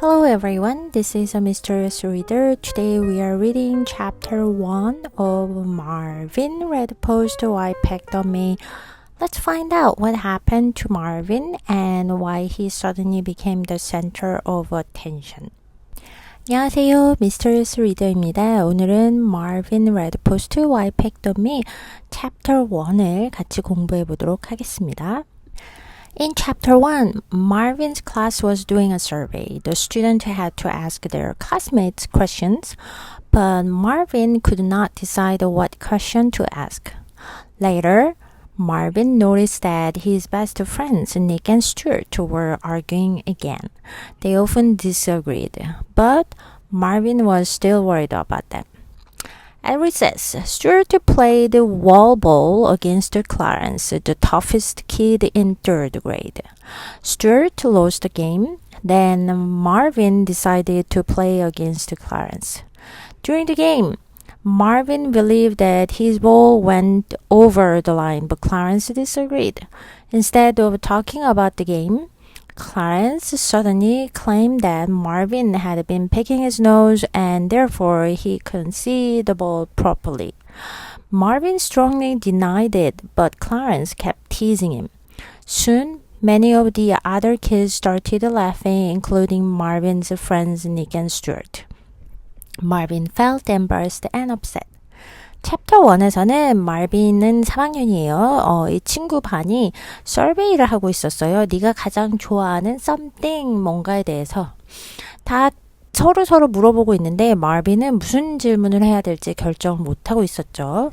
Hello everyone, this is a mysterious reader. Today we are reading chapter 1 of Marvin Red Post Why Pecked on Me. Let's find out what happened to Marvin and why he suddenly became the center of attention. 안녕하세요, Mysterious Reader입니다. 오늘은 Marvin Red Post Why Pecked on Me chapter 1을 같이 공부해 보도록 하겠습니다. In chapter 1, Marvin's class was doing a survey. The students had to ask their classmates questions, but Marvin could not decide what question to ask. Later, Marvin noticed that his best friends, Nick and Stuart, were arguing again. They often disagreed, but Marvin was still worried about them. At recess, Stuart played wall ball against Clarence, the toughest kid in third grade. Stuart lost the game. Then Marvin decided to play against Clarence. During the game, Marvin believed that his ball went over the line, but Clarence disagreed. Instead of talking about the game, Clarence suddenly claimed that Marvin had been picking his nose and therefore he couldn't see the ball properly. Marvin strongly denied it, but Clarence kept teasing him. Soon, many of the other kids started laughing, including Marvin's friends Nick and Stuart. Marvin felt embarrassed and upset. 챕터 1에서는 말빈은 3학년이에요. 이 친구 반이 서베이를 하고 있었어요. 네가 가장 좋아하는 something 뭔가에 대해서 다 서로 물어보고 있는데 말빈은 무슨 질문을 해야 될지 결정을 못하고 있었죠.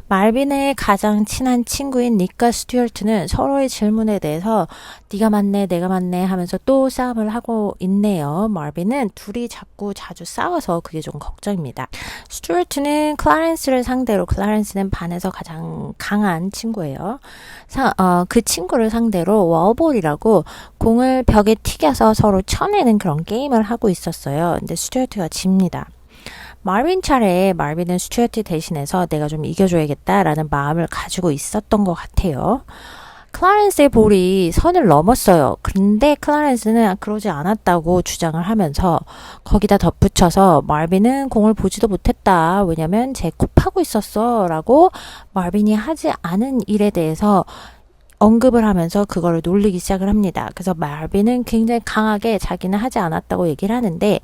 말빈의 가장 친한 친구인 닉과 스튜어트는 서로의 질문에 대해서 네가 맞네 내가 맞네 하면서 또 싸움을 하고 있네요. 말빈은 둘이 자주 싸워서 그게 좀 걱정입니다. 스튜어트는 클라렌스를 상대로, 클라렌스는 반에서 가장 강한 친구예요. 그 친구를 상대로 워볼이라고 공을 벽에 튀겨서 서로 쳐내는 그런 게임을 하고 있었어요. 근데 스튜어트가 집니다. 말빈 차례에 말빈은 스튜어트 대신해서 내가 좀 이겨줘야겠다라는 마음을 가지고 있었던 것 같아요. 클라렌스의 볼이 선을 넘었어요. 근데 클라렌스는 그러지 않았다고 주장을 하면서 거기다 덧붙여서 말빈은 공을 보지도 못했다. 왜냐면 쟤 곱하고 있었어 라고 말빈이 하지 않은 일에 대해서 언급을 하면서 그거를 놀리기 시작을 합니다. 그래서 말빈은 굉장히 강하게 자기는 하지 않았다고 얘기를 하는데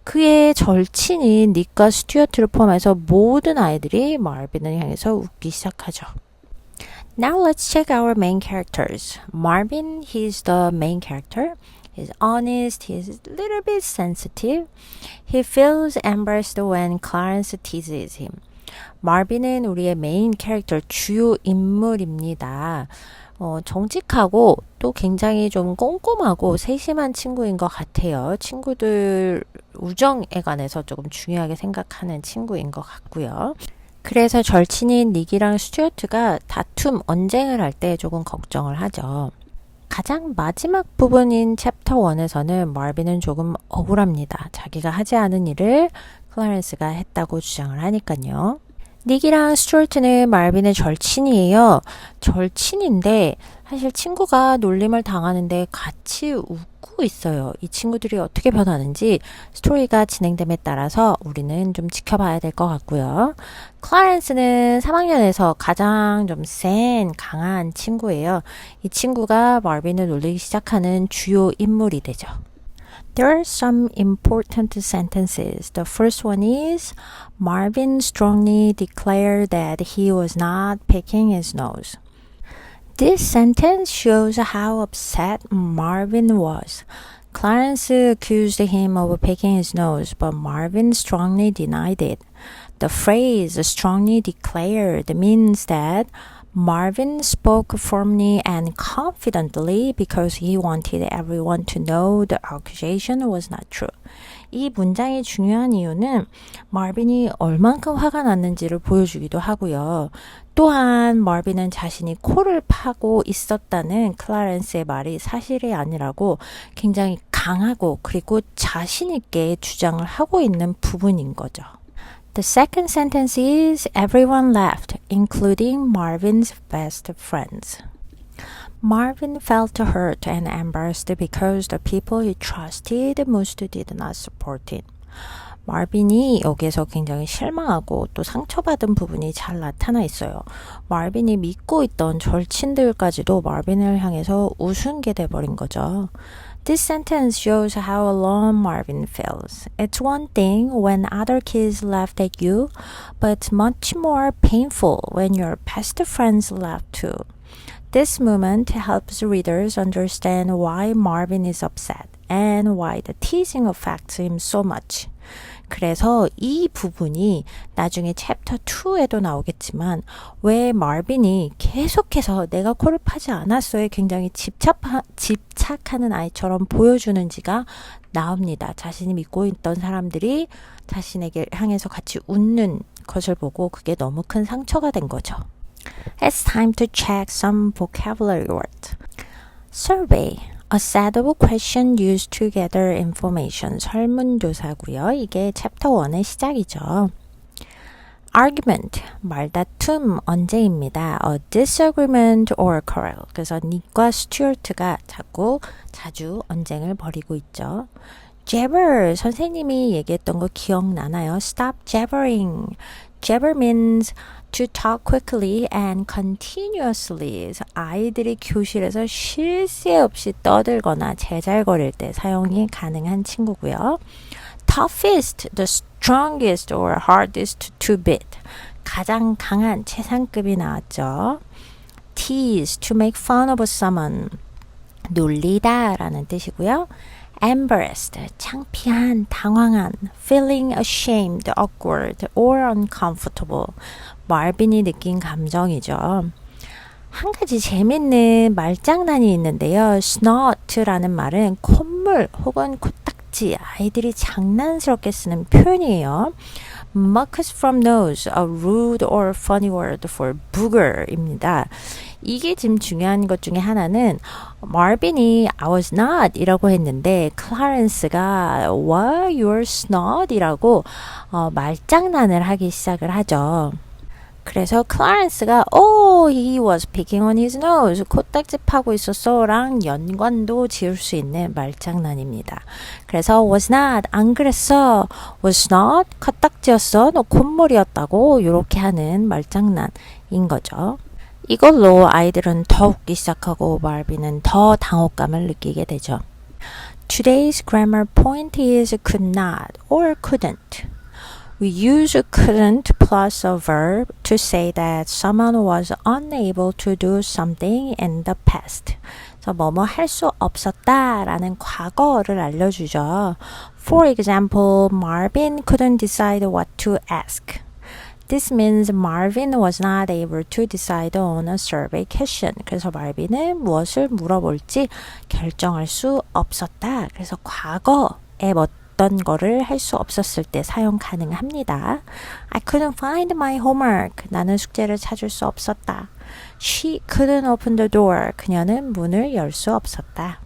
그의 절친인 닉과 스튜어트를 포함해서 모든 아이들이 말빈을 향해서 웃기 시작하죠. Now let's check our main characters. Marvin, he's the main character. He's honest, he's a little bit sensitive. He feels embarrassed when Clarence teases him. Marvin은 우리의 메인 캐릭터, 주요 인물입니다. 정직하고 또 굉장히 좀 꼼꼼하고 세심한 친구인 것 같아요. 친구들 우정에 관해서 조금 중요하게 생각하는 친구인 것 같고요. 그래서 절친인 닉이랑 스튜어트가 다툼, 언쟁을 할 때 조금 걱정을 하죠. 가장 마지막 부분인 챕터 1에서는 말빈은 조금 억울합니다. 자기가 하지 않은 일을 클라렌스가 했다고 주장을 하니까요. 닉이랑 스튜어트는 말빈의 절친이에요. 절친인데 사실 친구가 놀림을 당하는데 같이 웃고 있어요. 이 친구들이 어떻게 변하는지 스토리가 진행됨에 따라서 우리는 좀 지켜봐야 될 것 같고요. 클라렌스는 3학년에서 가장 좀 센, 강한 친구예요. 이 친구가 말빈을 놀리기 시작하는 주요 인물이 되죠. There are some important sentences. The first one is Marvin strongly declared that he was not picking his nose. This sentence shows how upset Marvin was. Clarence accused him of picking his nose, but Marvin strongly denied it. The phrase strongly declared means that Marvin spoke firmly and confidently because he wanted everyone to know the accusation was not true. 이 문장이 중요한 이유는 마빈이 얼만큼 화가 났는지를 보여주기도 하고요. 또한 마빈은 자신이 코를 파고 있었다는 클라렌스의 말이 사실이 아니라고 굉장히 강하고 그리고 자신 있게 주장을 하고 있는 부분인 거죠. The second sentence is everyone laughed, including Marvin's best friends. Marvin felt hurt and embarrassed because the people he trusted most did not support him. 마빈이 여기에서 굉장히 실망하고 또 상처받은 부분이 잘 나타나 있어요. 마빈이 믿고 있던 절친들까지도 마빈을 향해서 우스운게 돼버린 거죠. This sentence shows how alone Marvin feels. It's one thing when other kids laughed at you, but it's much more painful when your best friends laugh too. This moment helps readers understand why Marvin is upset and why the teasing affects him so much. 그래서 이 부분이 나중에 챕터 2에도 나오겠지만 왜 마빈이 계속해서 내가 코를 파지 않았어에 굉장히 집착하는 아이처럼 보여주는지가 나옵니다. 자신이 믿고 있던 사람들이 자신에게 향해서 같이 웃는 것을 보고 그게 너무 큰 상처가 된 거죠. It's time to check some vocabulary words. Survey. A set of questions used to gather information. 설문조사고요. 이게 챕터 1의 시작이죠. Argument, 말다툼, 언쟁입니다. A disagreement or quarrel. 그래서 닉과 스튜어트가 자주 언쟁을 벌이고 있죠. Jabber, 선생님이 얘기했던 거 기억나나요? Stop jabbering. Jabber means to talk quickly and continuously. 아이들이 교실에서 쉴 새 없이 떠들거나 제잘거릴 때 사용이 가능한 친구고요. Toughest, the strongest or hardest to beat. 가장 강한 최상급이 나왔죠. Tease, to make fun of someone. 놀리다 라는 뜻이고요. Embarrassed, 창피한, 당황한, feeling ashamed, awkward, or uncomfortable. 마빈이 느낀 감정이죠. 한 가지 재밌는 말장난이 있는데요. snot라는 말은 콧물 혹은 코딱지, 아이들이 장난스럽게 쓰는 표현이에요. mucus from nose, a rude or funny word for booger입니다. 이게 지금 중요한 것 중에 하나는 마빈이 I was not 이라고 했는데 클라렌스가 What? You're snot? 이라고 말장난을 하기 시작을 하죠. 그래서 클라렌스가 he was picking on his nose. 코딱지 파고 있었어 랑 연관도 지을 수 있는 말장난입니다. 그래서 was not, 안 그랬어. was not, 코딱지였어. 너 콧물이었다고. 이렇게 하는 말장난인 거죠. 이걸로 아이들은 더 웃기 시작하고 마빈은 더 당혹감을 느끼게 되죠. Today's grammar point is could not or couldn't. We use couldn't plus a verb to say that someone was unable to do something in the past. 그래서 뭐뭐 할 수 없었다 라는 과거를 알려주죠. For example, Marvin couldn't decide what to ask. This means Marvin was not able to decide on a survey question. 그래서 마빈은 무엇을 물어볼지 결정할 수 없었다. 그래서 과거에 어떤 거를 할 수 없었을 때 사용 가능합니다. I couldn't find my homework. 나는 숙제를 찾을 수 없었다. She couldn't open the door. 그녀는 문을 열 수 없었다.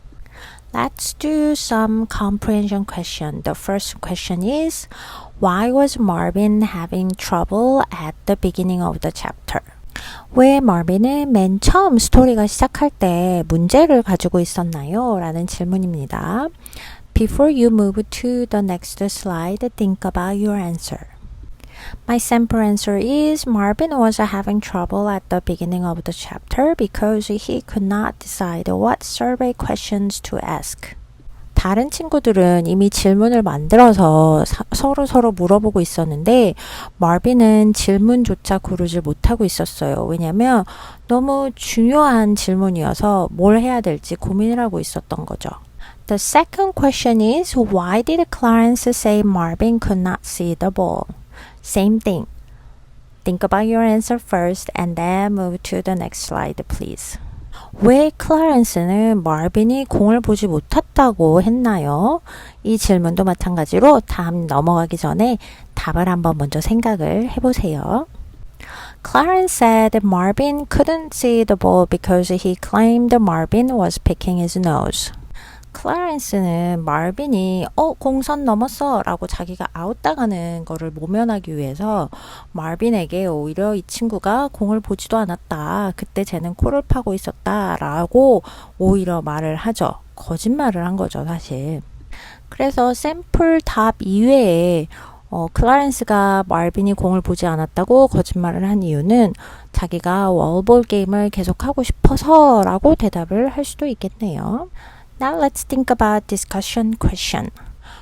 Let's do some comprehension question. The first question is, why was Marvin having trouble at the beginning of the chapter? 왜 마빈은 맨 처음 스토리가 시작할 때 문제를 가지고 있었나요? 라는 질문입니다. Before you move to the next slide, think about your answer. My sample answer is Marvin was having trouble at the beginning of the chapter because he could not decide what survey questions to ask. 다른 친구들은 이미 질문을 만들어서 서로 물어보고 있었는데 마빈은 질문조차 고르지 못하고 있었어요. 왜냐하면 너무 중요한 질문이어서 뭘 해야 될지 고민을 하고 있었던 거죠. The second question is why did Clarence say Marvin could not see the ball? Same thing. Think about your answer first and then move to the next slide, please. 왜 클라렌스는 마빈이 공을 보지 못했다고 했나요? 이 질문도 마찬가지로 다음 넘어가기 전에 답을 한번 먼저 생각을 해보세요. Clarence said Marvin couldn't see the ball because he claimed Marvin was picking his nose. 클라렌스는 마빈이 공선 넘었어 라고 자기가 아웃당하는 거를 모면하기 위해서 마빈에게 오히려 이 친구가 공을 보지도 않았다. 그때 쟤는 코를 파고 있었다 라고 오히려 말을 하죠. 거짓말을 한 거죠, 사실. 그래서 샘플 답 이외에 클라렌스가 마빈이 공을 보지 않았다고 거짓말을 한 이유는 자기가 월볼 게임을 계속하고 싶어서 라고 대답을 할 수도 있겠네요. Now let's think about discussion question.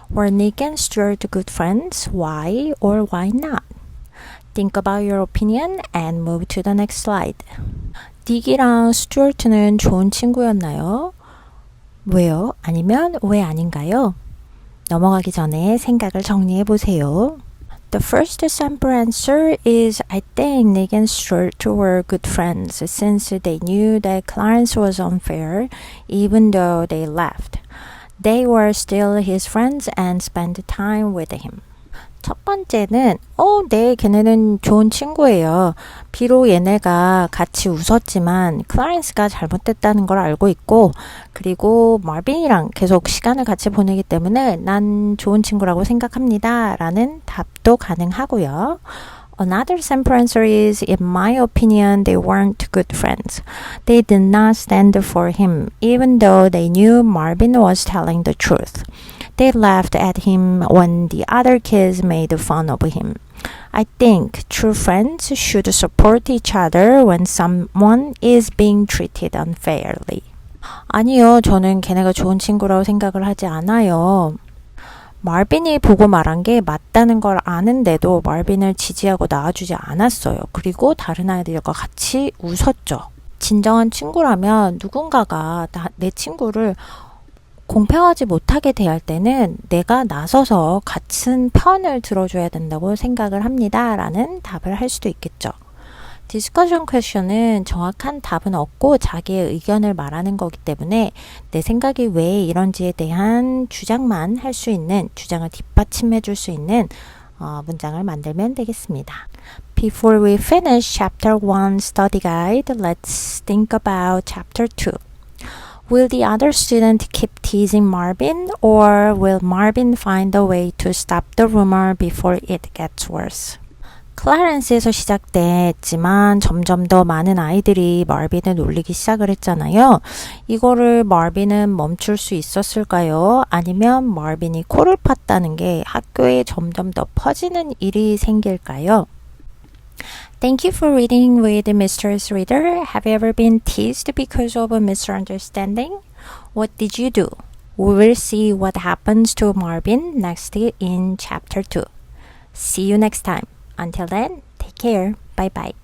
Were Nick and Stuart good friends? Why or why not? Think about your opinion and move to the next slide. 닉이랑 스튜어트는 좋은 친구였나요? 왜요? 아니면 왜 아닌가요? 넘어가기 전에 생각을 정리해 보세요. The first sample answer is I think Nick and Stuart were good friends since they knew that Clarence was unfair even though they left. They were still his friends and spent time with him. 첫 번째는 네, 걔네는 좋은 친구예요. 비록 얘네가 같이 웃었지만 클라렌스가 잘못됐다는 걸 알고 있고 그리고 마빈이랑 계속 시간을 같이 보내기 때문에 난 좋은 친구라고 생각합니다. 라는 답도 가능하고요. Another sample answer is, in my opinion, they weren't good friends. They did not stand for him, even though they knew Marvin was telling the truth. They laughed at him when the other kids made fun of him. I think true friends should support each other when someone is being treated unfairly. 아니요, 저는 걔네가 좋은 친구라고 생각을 하지 않아요. 마빈이 보고 말한 게 맞다는 걸 아는데도 마빈을 지지하고 나와주지 않았어요. 그리고 다른 아이들과 같이 웃었죠. 진정한 친구라면 누군가가 내 친구를 공평하지 못하게 대할 때는 내가 나서서 같은 편을 들어줘야 된다고 생각을 합니다. 라는 답을 할 수도 있겠죠. 디스커션 퀘션은 정확한 답은 없고 자기의 의견을 말하는 거기 때문에 내 생각이 왜 이런지에 대한 주장만 할 수 있는, 주장을 뒷받침해 줄 수 있는 문장을 만들면 되겠습니다. Before we finish Chapter 1 Study Guide, let's think about Chapter 2. Will the other student keep teasing Marvin, or will Marvin find a way to stop the rumor before it gets worse? 클라렌스에서 시작됐지만 점점 더 많은 아이들이 마빈을 놀리기 시작을 했잖아요. 이거를 마빈은 멈출 수 있었을까요? 아니면 마빈이 코를 팠다는 게 학교에 점점 더 퍼지는 일이 생길까요? Thank you for reading with Mysterious Reader. Have you ever been teased because of a misunderstanding? What did you do? We will see what happens to Marvin next in Chapter 2. See you next time. Until then, take care. Bye bye.